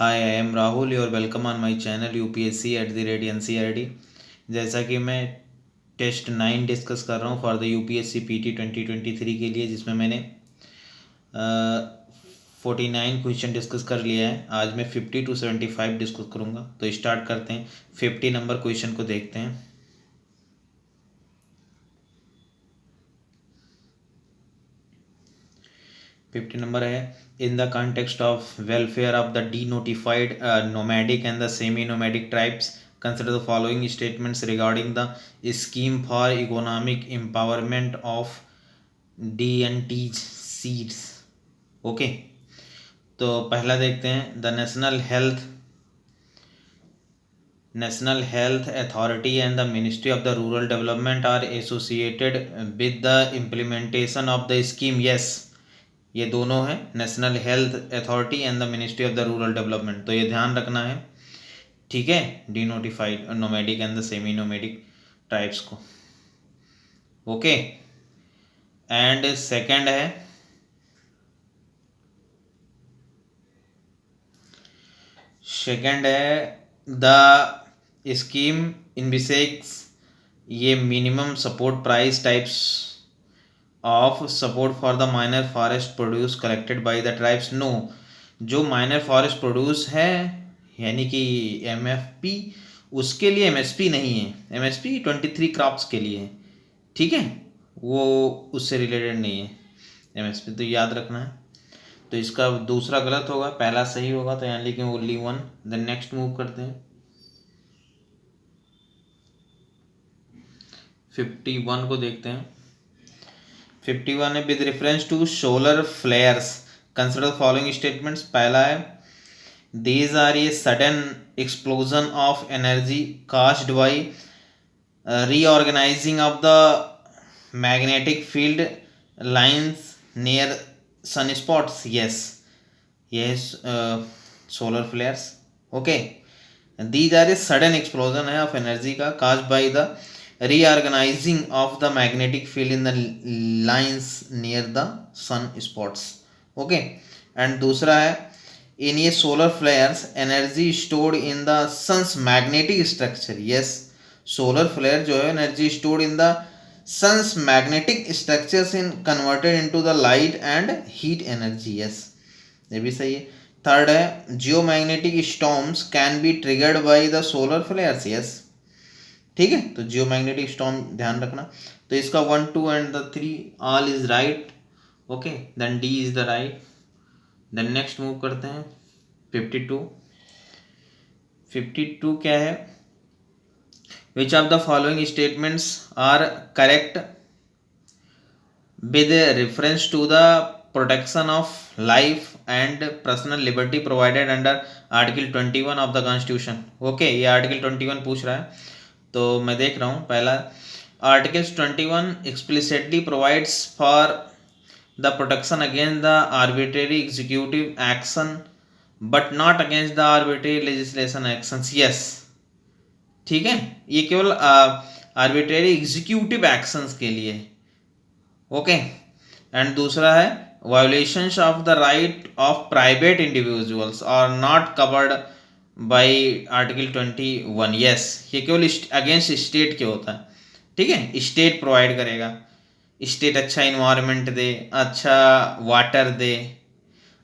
Hi I am Rahul your welcome on my channel UPSC@NCERT। जैसा कि मैं टेस्ट 9 डिस्कस कर रहा हूँ फॉर द UPSC PT 2023 के लिए, जिसमें मैंने 49 क्वेश्चन डिस्कस कर लिया है। आज मैं 50 to 75 डिस्कस करूँगा। तो स्टार्ट करते हैं। 50 नंबर क्वेश्चन को देखते हैं। फिफ्टी नंबर है, in the context of welfare of the D notified nomadic and the semi nomadic tribes, consider the following statements regarding the scheme for economic empowerment of DNTs seeds। Okay, तो पहला देखते हैं। The national health authority and the ministry of the rural development are associated with the implementation of the scheme. Yes, ये दोनों हैं, national health authority and the ministry of the rural development. तो ये ध्यान रखना है, ठीक है, D notified nomadic and the semi nomadic tribes को। ओके, एंड सेकंड है द स्कीम इनविसेक्स ये minimum support price types of support for the minor forest produce collected by the tribes. No, जो माइनर फॉरेस्ट प्रोड्यूस है यानी कि MFP, उसके लिए MSP नहीं है। MSP 23 क्रॉप्स के लिए है, ठीक है, वो उससे रिलेटेड नहीं है MSP, तो याद रखना है। तो इसका दूसरा गलत होगा, पहला सही होगा, तो यहाँ लिखें only one. Then next move करते हैं। 51 को देखते हैं। 51 है, with reference to solar flares consider following statements. पहला है, these are a sudden explosion of energy caused by reorganizing of the magnetic field lines near sunspots। yes, solar flares। okay, these are a sudden explosion है of energy का caused by the reorganizing of the magnetic field in the lines near the sun spots। okay, and दूसरा है, in a solar flares energy stored in the sun's magnetic structure। yes, solar flare जो है energy stored in the sun's magnetic structures in converted into the light and heat energy। yes, ये भी सही है। Third है, geomagnetic storms can be triggered by the solar flares. Yes, ठीक है, तो जियोमैग्नेटिक स्टॉर्म ध्यान रखना। तो इसका 1, 2 and the 3 all is right. Okay, then D is the right. Then next move करते हैं। 52 क्या है, which of the following statements are correct with reference to the protection of life and personal liberty provided under article 21 of the constitution. Okay, ये article 21 पूछ रहा है, तो मैं देख रहा हूँ। पहला, article 21 explicitly provides for the protection against the arbitrary executive action but not against the arbitrary legislation actions. Yes, ठीक है, ये केवल आर्बिट्रेरी एग्जीक्यूटिव एक्शंस के लिए। ओके, एंड दूसरा है, violations of the right of private individuals are not covered by article 21। Yes, ये केवल अगेंस्ट स्टेट के होता है, ठीक है, स्टेट प्रोवाइड करेगा। स्टेट अच्छा इन्वायरमेंट दे, अच्छा वाटर दे,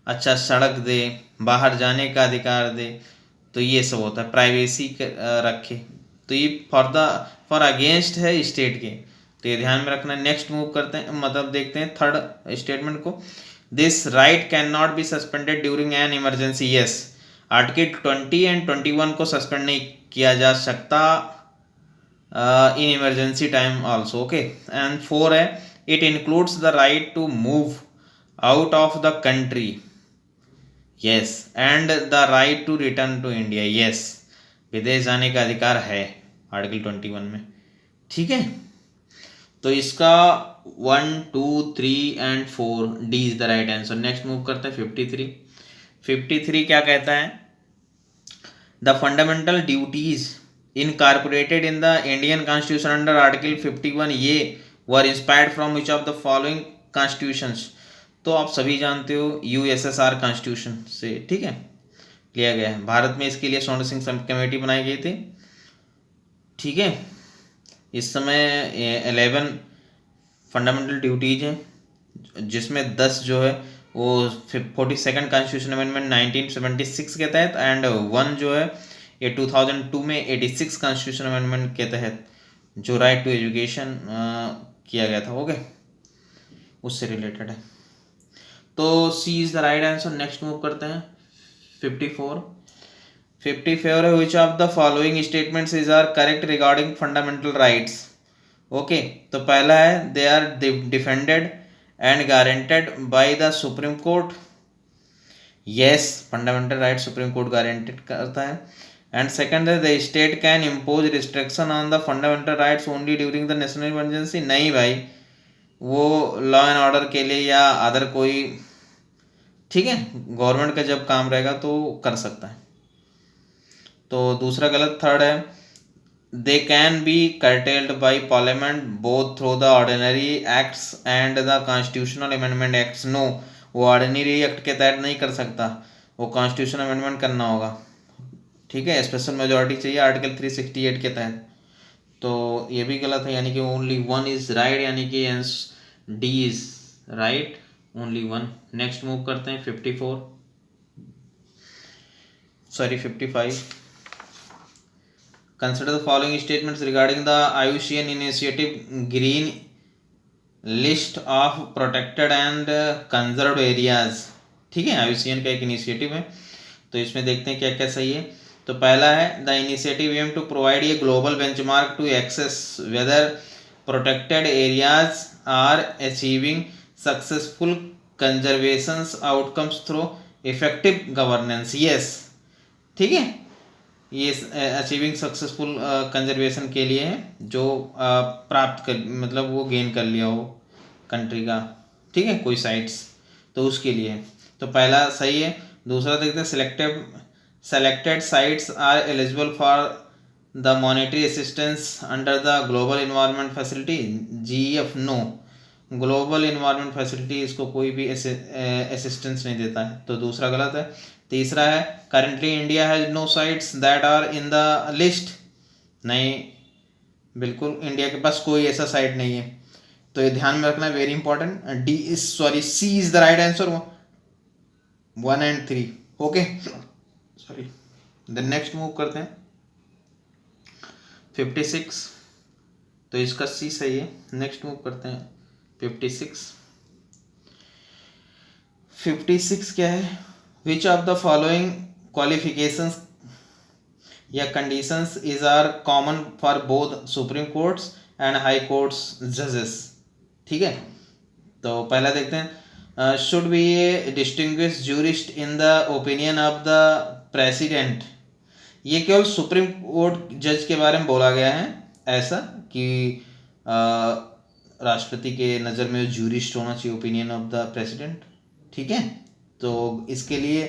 अच्छा सड़क दे, बाहर जाने का अधिकार दे, तो ये सब होता है, प्राइवेसी रखे, तो ये फॉर अगेंस्ट है स्टेट के, तो ये ध्यान में रखना। नेक्स्ट मूव करते हैं, मतलब देखते हैं थर्ड स्टेटमेंट को। This right can not be suspended during an emergency. Yes, article 20 and 21 को सस्पेंड नहीं किया जा सकता in emergency time also. Okay, and 4 है, it includes the right to move out of the country. Yes, and the right to return to India. Yes, विदेश जाने का अधिकार है आर्टिकल 21 में, ठीक है। तो इसका 1, 2, 3 and 4 D is the right answer. Next move करते हैं 53 क्या कहता है, the fundamental duties incorporated in the Indian constitution under article 51 ये were inspired from which of the following constitutions. तो आप सभी जानते हो USSR कॉन्स्टिट्यूशन से, ठीक है, लिया गया है। भारत में इसके लिए सोंड सिंह सब कमेटी बनाई गई थी, ठीक है। इस समय 11 फंडामेंटल ड्यूटीज हैं, जिसमें 10 जो है वो 42nd कॉन्स्टिट्यूशन अमेंडमेंट 1976 के तहत, एंड 1 जो है ये 2002 में 86 कॉन्स्टिट्यूशन अमेंडमेंट के तहत जो राइट टू एजुकेशन किया गया था, ओके, उससे रिलेटेड है। तो C is the right answer. Next move करते हैं 54 है which of the following statements is are correct regarding fundamental rights. Okay, तो पहला है they are defended and guaranteed by the supreme Court. Yes, fundamental right Supreme Court guaranteed करता है। And second है the state can impose restriction on the fundamental rights only during the national emergency. नहीं भाई, वो law and order के लिए या other कोई, ठीक है, गवर्नमेंट का जब काम रहेगा तो कर सकता है। तो दूसरा गलत। थर्ड है they can be curtailed by parliament both through the ordinary acts and the constitutional amendment acts. No, वो ऑर्डिनरी एक्ट के तहत नहीं कर सकता, वो कॉन्स्टिट्यूशन अमेंडमेंट करना होगा, ठीक है। स्पेशल मेजोरिटी चाहिए आर्टिकल 368 के तहत। तो ये भी गलत है, यानी कि ओनली 1 इज राइट, यानी कि D is right, only 1। Next move करते हैं 55। Consider the following statements regarding the IUCN initiative Green List of Protected and Conserved Areas। ठीक है, IUCN का एक इनिशिएटिव है, तो इसमें देखते हैं क्या क्या सही है। तो पहला है the initiative aim to provide a global benchmark to access whether protected areas are achieving successful conservation outcomes through effective governance. Yes, ठीक है, ये अचीविंग सक्सेसफुल कंजर्वेशन के लिए है, जो प्राप्त कर, मतलब वो गेन कर लिया हो कंट्री का, ठीक है, कोई साइट्स, तो उसके लिए है। तो पहला सही है। दूसरा देखते हैं selected sites are eligible for the monetary assistance under the global environment facility GEF। No, global environment facility इसको कोई भी असिस्टेंस नहीं देता है, तो दूसरा गलत है। तीसरा है currently India has no sites that are in the list. नहीं, बिल्कुल इंडिया के पास कोई ऐसा साइट नहीं है, तो ये ध्यान में रखना, very important. C is the right answer, 1 and 3, okay, sorry. Then next move करते हैं 56, तो इसका सी सही है। नेक्स्ट मूव करते हैं 56 क्या है, which of the following qualifications या conditions is are common for both Supreme Courts and High Courts जजेस। ठीक है, तो पहला देखते हैं should be a distinguish jurist in the opinion of the president. ये केवल सुप्रीम कोर्ट जज के बारे में बोला गया है, ऐसा कि राष्ट्रपति के नज़र में जूरिस्ट होना चाहिए, ओपिनियन ऑफ द प्रेसिडेंट, ठीक है। तो इसके लिए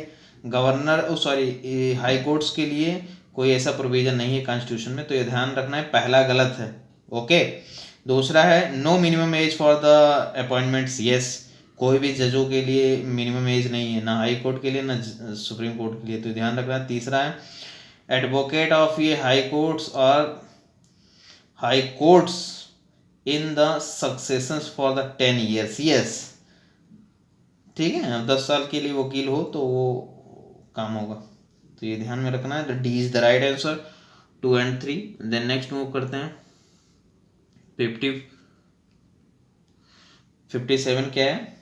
हाई कोर्ट्स के लिए कोई ऐसा प्रोविज़न नहीं है कॉन्स्टिट्यूशन में, तो ये ध्यान रखना है, पहला गलत है, ओके। दूसरा है no minimum age for the appointments. Yes, कोई भी जजों के लिए मिनिमम एज नहीं है, ना हाई कोर्ट के लिए ना सुप्रीम कोर्ट के लिए, तो ध्यान रखना है। तीसरा है एडवोकेट ऑफ ये हाई कोर्ट्स और high courts in the successions for the 10 years। Yes, ठीक है, 10 साल के लिए वकील हो तो वो काम होगा, तो ये ध्यान में रखना है। D is the right answer, 2 and 3। Then next move करते हैं 57 क्या है,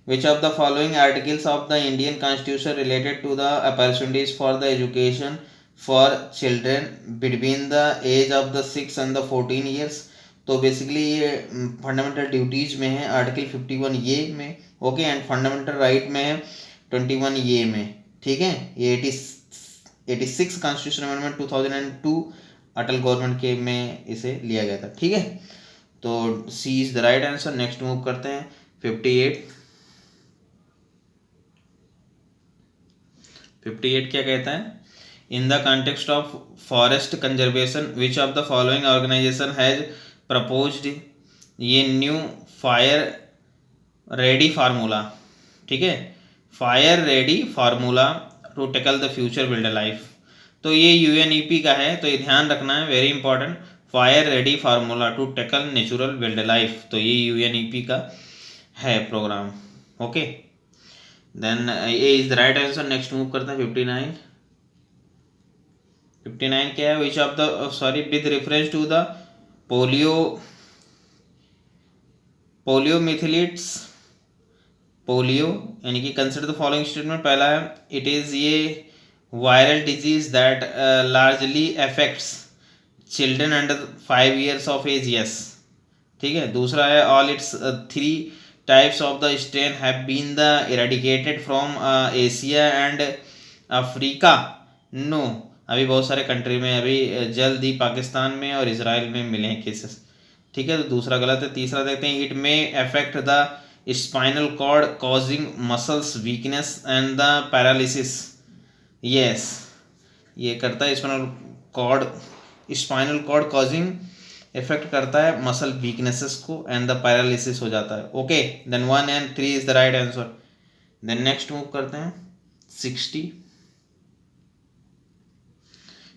which of the following articles of the Indian constitution related to the opportunities for the education for children between the age of the 6 and the 14 years। तो basically ये fundamental duties में है article 51A में, okay, and fundamental right में है 21A में, ठीक है। ये 86 कॉन्स्टिट्यूशन अमेंडमेंट 2002 अटल गवर्नमेंट के में इसे लिया गया था, ठीक है। तो C is the right answer. Next move करते हैं 58 क्या कहता है, in the context of forest conservation which of the following organisation has proposed ये न्यू फायर रेडी फार्मूला, ठीक है, fire ready formula to tackle the future build life. तो ये यूएनईपी का है, तो ये ध्यान रखना है, very important. Fire ready formula to tackle natural build life, तो ये यूएनईपी का है program. Okay, then A is the right answer. Next move करते हैं 59। 59 क्या है? Which of the sorry with reference to the poliomyelitis, polio यानी कि कंसिडर द फॉलोइंग स्टेटमेंट। पहला है इट इज़ ये viral disease that largely affects children under 5 years of age, yes, ठीक है। दूसरा है all its 3 types of the strain have been the eradicated from Asia and Africa, no, अभी बहुत सारे कंट्री में अभी जल्द ही पाकिस्तान में और इसराइल में मिले हैं केसेस, ठीक है, तो दूसरा गलत है। तीसरा देखते हैं it may affect the spinal cord causing muscles weakness and the paralysis, yes, ये करता है स्पाइनल कॉर्ड कॉजिंग इफेक्ट करता है मसल वीकनेसेस को एंड द पैरालिसिस हो जाता है। Okay, then 1 and 3 is the right answer. Then next move करते हैं 60।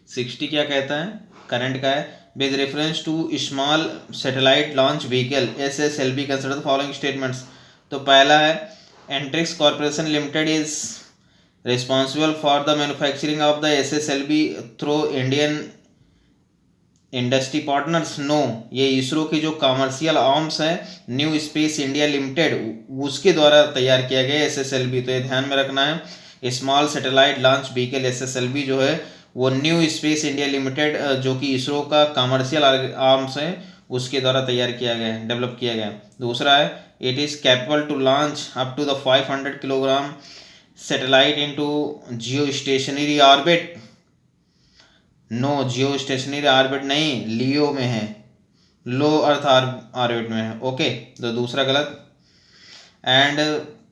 60 क्या कहता है? करंट का है। With reference to small satellite launch vehicle SSLV consider the following statements. तो पहला है Antrix corporation limited is responsible for the manufacturing of the SSLV through Indian industry partners, no, ये इसरो की जो कमर्शियल आर्म्स है new space India limited उसके द्वारा तैयार किया गया SSLV, तो ये ध्यान में रखना है। Small satellite launch vehicle SSLV जो है वो न्यू स्पेस इंडिया लिमिटेड जो कि इसरो का कमर्शियल आर्म्स है उसके द्वारा तैयार किया गया है, डेवलप किया गया है। दूसरा है it is capable to launch up to the 500 kilogram satellite into geo stationary orbit, no, geo stationary orbit नहीं, लियो में है, लो अर्थ ऑर्बिट में है। ओके, तो दूसरा गलत। एंड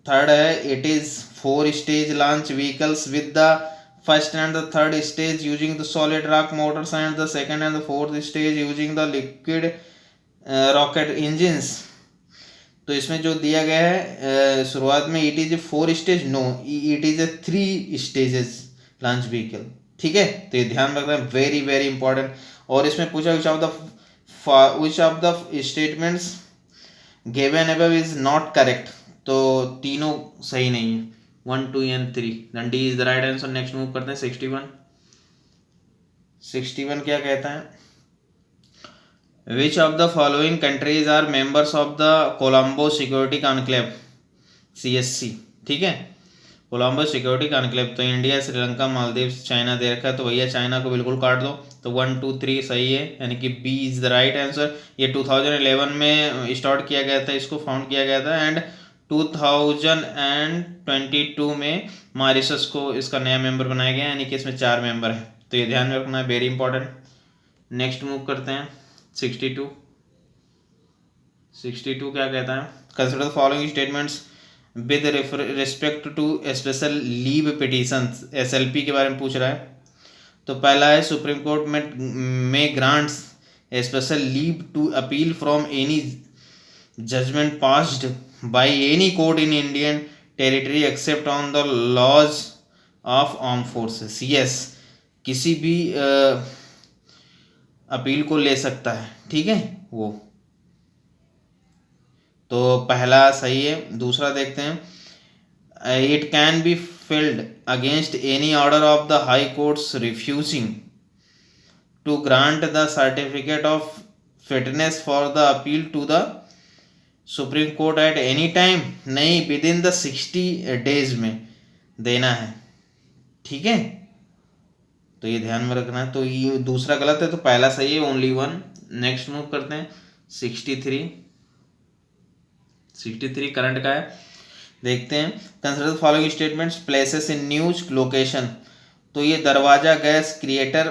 थर्ड है it is 4 stage launch vehicles with the first and the third stage using the solid rock motors and the second and the fourth stage using the liquid rocket engines. तो इसमें जो दिया गया है शुरुआत में it is a 4 stage, no, it is a 3 stages launch vehicle, ठीक है, तो ये ध्यान रखना है, वेरी वेरी इंपॉर्टेंट। और इसमें पूछा which of the statements given above is not correct, तो तीनों सही नहीं है, 1, 2 and 3, then D is the right answer. Next move करते हैं 61। 61 क्या कहता है? Which of the following countries are members of the Colombo security conclave, CSC, ठीक है, कोलंबो सिक्योरिटी कॉन्क्लेव। तो इंडिया, श्रीलंका, मालदीव्स, चाइना दे रखा है, तो भैया चाइना को बिल्कुल काट दो, तो 1, 2, 3 सही है, यानी कि B is the right answer. ये 2011 में स्टार्ट किया गया था, इसको फाउंड किया गया था, एंड 2022 में मॉरिशस को इसका नया मेंबर बनाया गया, यानी कि इसमें 4 मेंबर हैं, तो ये ध्यान में रखना है, वेरी इंपॉर्टेंट। नेक्स्ट मूव करते हैं 62। 62 क्या कहता है? Consider the following statements with respect to special leave petitions, SLP के बारे में पूछ रहा है। तो पहला है सुप्रीम कोर्ट में grants special leave to appeal from any judgment passed by any court in Indian territory except on the laws of arm forces, yes, किसी भी अपील को ले सकता है, ठीक है, वो, तो पहला सही है। दूसरा देखते हैं it can be filed against any order of the high courts refusing to grant the certificate of fitness for the appeal to the supreme court at any time, नहीं, विद इन द 60 days में देना है, ठीक है, तो ये ध्यान में रखना है। तो ये दूसरा गलत है, तो पहला सही है, ओनली 1। नेक्स्ट मूव करते हैं 63। 63 करंट का है, देखते हैं। Consider the following statements places in news location. तो ये दरवाज़ा गैस क्रिएटर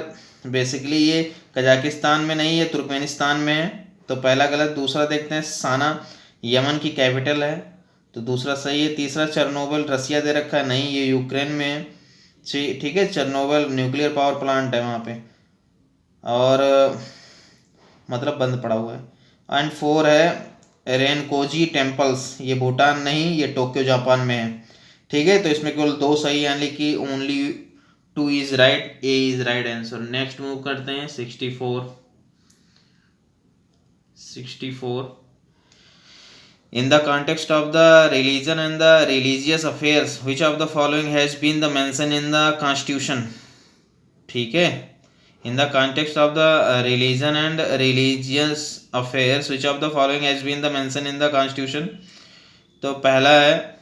बेसिकली ये कजाकिस्तान में नहीं, ये तुर्कमेनिस्तान में है, तो पहला गलत। दूसरा देखते हैं साना यमन की कैपिटल है, तो दूसरा सही है। तीसरा चेरनोबिल रसिया दे रखा है, नहीं, ये यूक्रेन में है, ठीक है, चेरनोबिल न्यूक्लियर पावर प्लांट है वहाँ पे, और मतलब बंद पड़ा हुआ है। एंड 4 है रेनकोजी टेम्पल्स, ये भूटान नहीं, ये टोक्यो जापान में है। ठीक है, तो इसमें केवल 2 सही, यानी कि only 2 is right, A is right answer. Next move करते हैं 64। In the context of the religion and the religious affairs, which of the following has been the mention in the constitution? ठीक है, in the context of the religion and religious affairs, which of the following has been the mention in the constitution? तो पहला है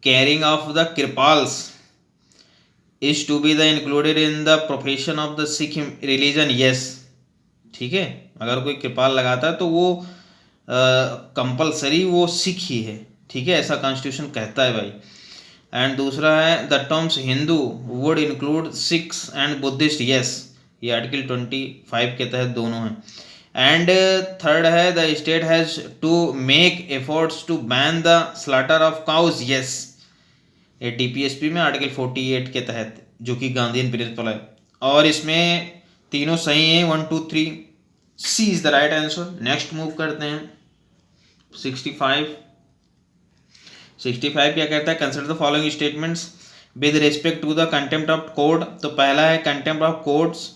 caring of the कृपाल्स is to be the included in the profession of the Sikh religion, yes। ठीक है, अगर कोई कृपाल लगाता है तो वो कंपलसरी वो सिख ही है, ठीक है, ऐसा कॉन्स्टिट्यूशन कहता है भाई। एंड दूसरा है the terms Hindu would include Sikhs and Buddhist, yes, ये आर्टिकल 25 के तहत दोनों हैं। एंड थर्ड है the state has to make efforts to ban the slaughter of cows, yes, ये डीपीएसपी में आर्टिकल 48 के तहत, जो कि गांधीयन प्रिंसिपल है। और इसमें तीनों सही हैं, 1 2 3, C is the right answer. Next move करते हैं 65 क्या कहता है, consider the following statements with respect to the contempt of court. तो पहला है contempt of courts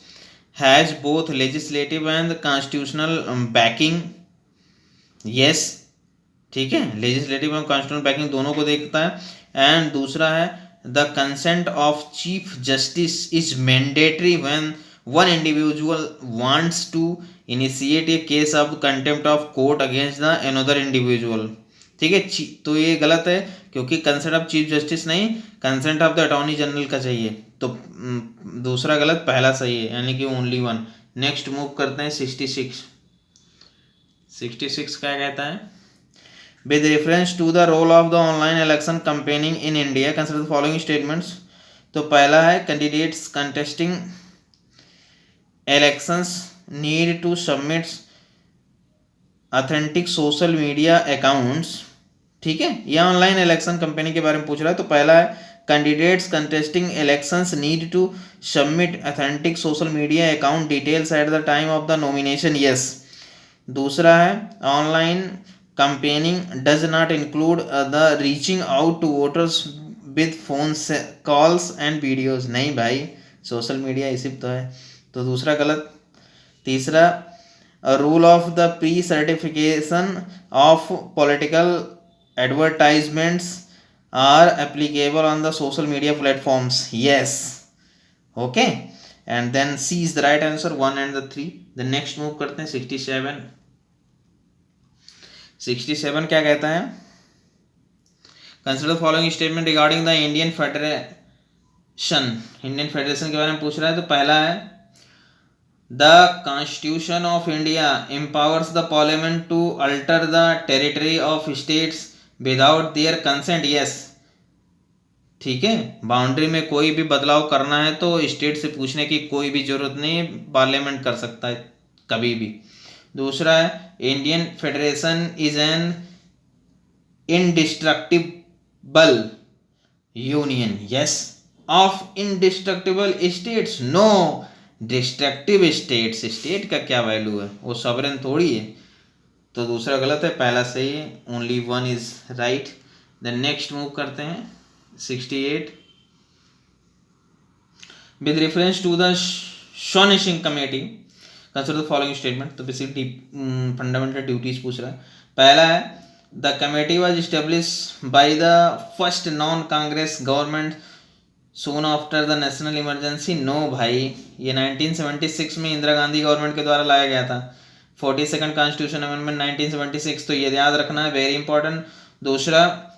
has both legislative and constitutional backing, yes, ठीक है, लेजिस्लेटिव एंड कॉन्स्टिट्यूशनल बैकिंग दोनों को देखता है। एंड दूसरा है the consent of chief justice is mandatory when one individual wants to initiate a case of contempt of court against the another individual, ठीक है। तो ये गलत है, क्योंकि कंसेंट ऑफ चीफ जस्टिस नहीं, consent of the attorney general का चाहिए, तो दूसरा गलत, पहला सही है, यानी कि ओनली 1। नेक्स्ट मूव करते हैं 66 क्या कहता है, with reference to the role of the online election campaigning in India consider the following statements. तो पहला है candidates contesting elections need to submit authentic social media accounts, ठीक है, यह ऑनलाइन इलेक्शन कंपेनिंग के बारे में पूछ रहा है। तो पहला है candidates contesting elections need to submit authentic social media account details at the time of the nomination, yes. दूसरा है online campaigning does not include the reaching out to voters with phone calls and videos, नहीं भाई, social media इसी तो है, तो दूसरा गलत। तीसरा rule of the pre certification of political advertisements are applicable on the social media platforms, yes, okay. And then C is the right answer, 1 and 3। The next move करते हैं 67 क्या कहता है, consider the following statement regarding the Indian federation के बारे में पूछ रहा है। तो पहला है the constitution of India empowers the parliament to alter the territory of states without their consent, yes, ठीक है, बाउंड्री में कोई भी बदलाव करना है तो स्टेट से पूछने की कोई भी जरूरत नहीं, पार्लियामेंट कर सकता है कभी भी। दूसरा है Indian federation is an indestructible union, yes, of indestructible states, no destructive states, state का क्या वैल्यू है, वो सॉवरेन थोड़ी है, तो दूसरा गलत है, पहला सही है, only 1 is right. Then next move करते हैं 68 विद रेफरेंस टू द शॉनिशिंग committee consider the following statement. तो बेसिकली फंडामेंटल ड्यूटीज पूछ रहा है। पहला है the committee was establish by the first non Congress government soon after the national emergency, no भाई, ये 1976 में इंदिरा गांधी गवर्नमेंट के द्वारा लाया गया था, 42nd कॉन्स्टिट्यूशन अमेंडमेंट 1976, तो ये याद रखना है, वेरी इंपॉर्टेंट। दूसरा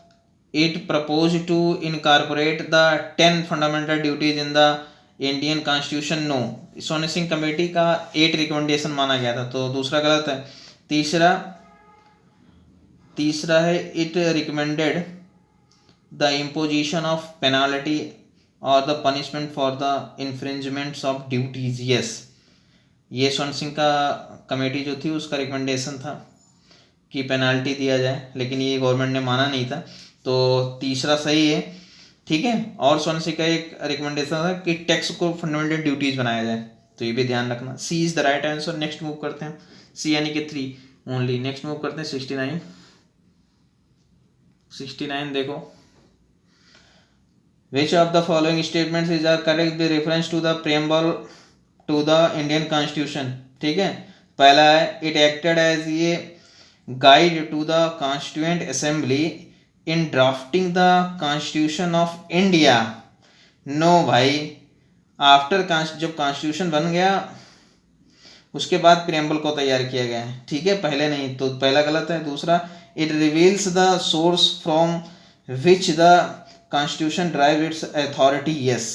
it propose to incorporate the 10 fundamental duties in the Indian constitution, no, Soni Singh committee का 8 रिकमेंडेशन माना गया था, तो दूसरा गलत है। तीसरा है it recommended the imposition of penalty और the punishment for the infringements of duties, yes, ये सोन सिंह का कमेटी जो थी उसका रिकमेंडेशन था कि पेनाल्टी दिया जाए, लेकिन ये गवर्नमेंट ने माना नहीं था, तो तीसरा सही है, ठीक है। और सोन सिंह का एक रिकमेंडेशन था कि टैक्स को फंडामेंटल ड्यूटीज बनाया जाए, तो ये भी ध्यान रखना, C is the right answer. Next move करते हैं, सी यानी कि 3 ओनली। नेक्स्ट मूव करते हैं 69 देखो which of the following statements is are correct with reference to the preamble to the Indian constitution. ठीक है, पहला है it acted as a guide to the constituent assembly in drafting the constitution of India. No भाई, after जब constitution बन गया उसके बाद प्रेम्बल को तैयार किया गया है। ठीक है, पहले नहीं, तो पहला गलत है। दूसरा, it reveals the source from which the constitution drive its authority. Yes,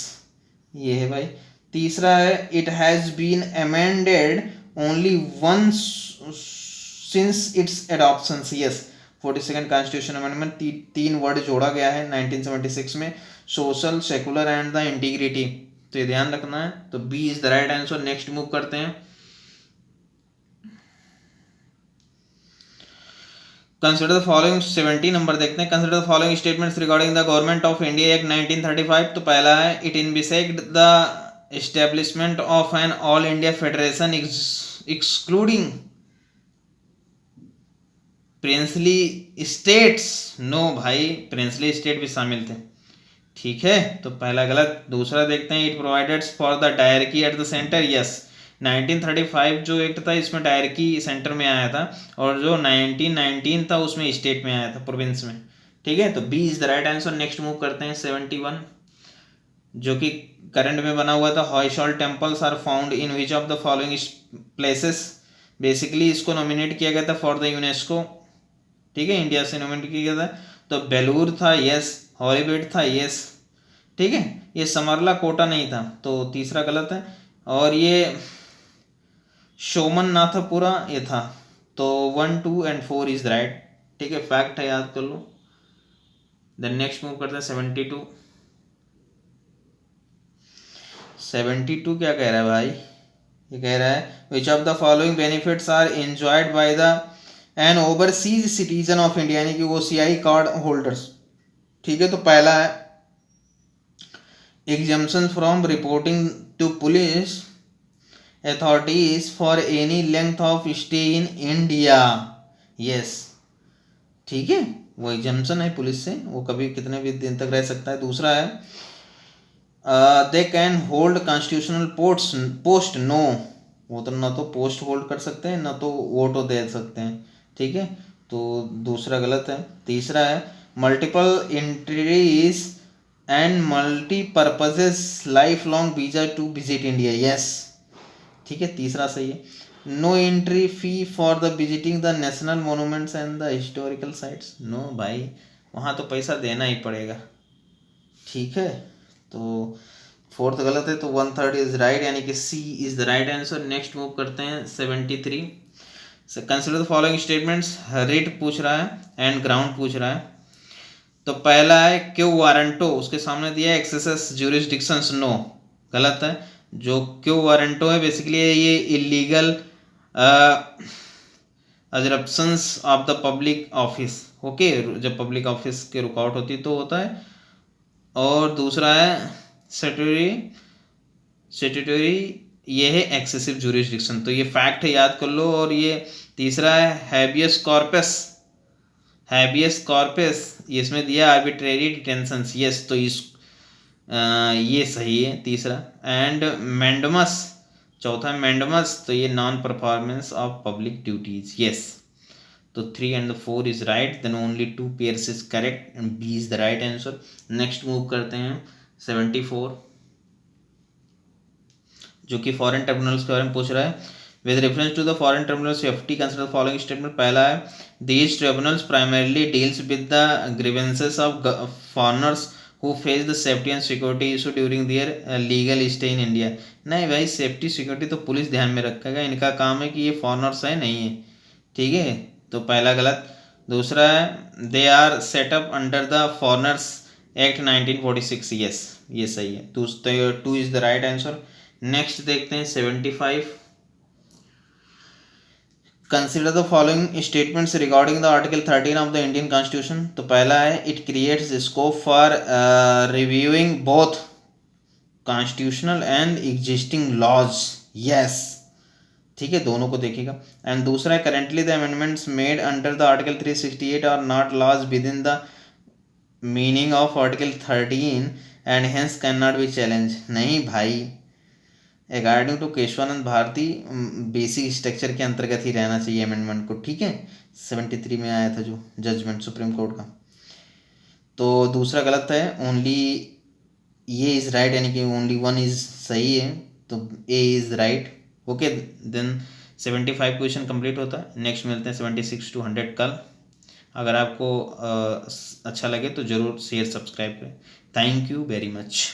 ये है भाई। तीसरा है it has been amended only once since its adoption. Yes, 42nd constitution amendment, तीन वर्ड जोड़ा गया है 1976 में, social, secular and the integrity. तो ये ध्यान रखना है। तो B is the right answer. Next move करते हैं। कंसिडर द फॉलोइंग, 70 नंबर देखते हैं। Consider the following statements regarding the government of India act 1935। तो पहला है it envisaged the establishment of an all India federation excluding princely states. No भाई, princely state भी शामिल थे। ठीक है, तो पहला गलत। दूसरा देखते हैं, it provided for the dyarchy at the centre. Yes, 1935 जो एक्ट था इसमें डायरकी सेंटर में आया था, और जो 1919 था उसमें स्टेट में आया था, प्रोविंस में। ठीक है, तो B is the right answer. Next move करते हैं 71, जो कि करंट में बना हुआ था। Hoysala temples are found in which of the following places. Basically इसको नॉमिनेट किया गया था फॉर द यूनेस्को। ठीक है, इंडिया से नॉमिनेट किया गया था। तो बेलूर था, यस। हॉरीबेट था, यस। ठीक है, ये समरला कोटा नहीं था, तो तीसरा गलत है। और ये शोमन नाथपुरा ये था। तो 1, 2 एंड 4 इज राइट। ठीक है, फैक्ट है, याद कर लो। देन नेक्स्ट मूव करते हैं 72। 72 क्या कह रहा है भाई? ये कह रहा है which of the following benefits are enjoyed by the an overseas citizen of India, यानी कि OCI कार्ड होल्डर्स। ठीक है, तो पहला है exemption from reporting to police authorities for any length of stay in India. Yes, ठीक है, वो एग्जम्पशन है पुलिस से, वो कभी कितने भी दिन तक रह सकता है। दूसरा है they can hold constitutional post. No, वो तो ना तो पोस्ट होल्ड कर सकते हैं ना तो वोट दे सकते हैं। ठीक है, तो दूसरा गलत है। तीसरा है multiple entries and multipurposes life long visa to visit India. Yes, ठीक है, तीसरा सही है। No entry fee for the visiting the national monuments and the historical sites. No भाई, वहाँ तो पैसा देना ही पड़ेगा। ठीक है, तो फोर्थ गलत है, तो 1/3 इज राइट, यानी कि C is the right answer. Next move करते हैं 73। Consider the following statements. Writ पूछ रहा है एंड ग्राउंड पूछ रहा है। तो पहला है क्यू वारंटो, उसके सामने दिया है एक्सेस ज्यूरिसडिक्शंस। नो, गलत है। जो क्यू वारंटो है बेसिकली ये illegal usurpations of the public office. Okay, जब पब्लिक ऑफिस के रुकावट होती तो होता है। और दूसरा है स्टैट्यूटरी, ये है एक्सेसिव ज्यूरिसडिक्शन। तो ये फैक्ट है, याद कर लो। और ये तीसरा है हैबियस कॉर्पस। हैबियस कॉर्पस इसमें दिया आर्बिट्रेरी डिटेंशंस। यस, तो इस ये सही है तीसरा। एंड मैंडमस, चौथा मैंडमस, तो ये non performance of public duties. Yes, तो 3 and 4 is right, then only 2 pairs is correct and B is the right answer. Next move करते हैं 74, जो कि फॉरेन ट्रिब्यूनल्स के बारे में पूछ रहा है। With reference to the foreign tribunals safety consider following statement. पहला है these tribunals primarily deals with the grievances of foreigners who face the safety and security issue during their legal stay in India. नहीं भाई, safety security तो police ध्यान में रखेगा, इनका काम है कि ये फॉरेनर्स है नहीं है। ठीक है, तो पहला गलत। दूसरा है they are set up under the foreigners act 1946। Yes, ये सही है, 2 is the right answer. Next देखते हैं 75। Consider the following statements regarding the article 13 of the Indian constitution. तो पहला है it creates scope for reviewing both constitutional and existing laws. Yes, ठीक है, दोनों को देखेगा। एंड दूसरा है currently the amendments made under the article 368 are not laws with in the meaning of article 13 and hence can not be challenge. नहीं भाई, according to Kesavananda Bharati basic structure के अंतर्गत ही रहना चाहिए अमेंडमेंट को, ठीक है। 73 में आया था जो जजमेंट सुप्रीम कोर्ट का। तो दूसरा गलत है, ओनली ये इज़ राइट, यानी कि ओनली वन इज़ सही है, तो A is right. Okay, then 75 question complete होता है। नेक्स्ट मिलते हैं 76 to 100 कल। अगर आपको अच्छा लगे तो ज़रूर शेयर सब्सक्राइब करें। Thank you very much.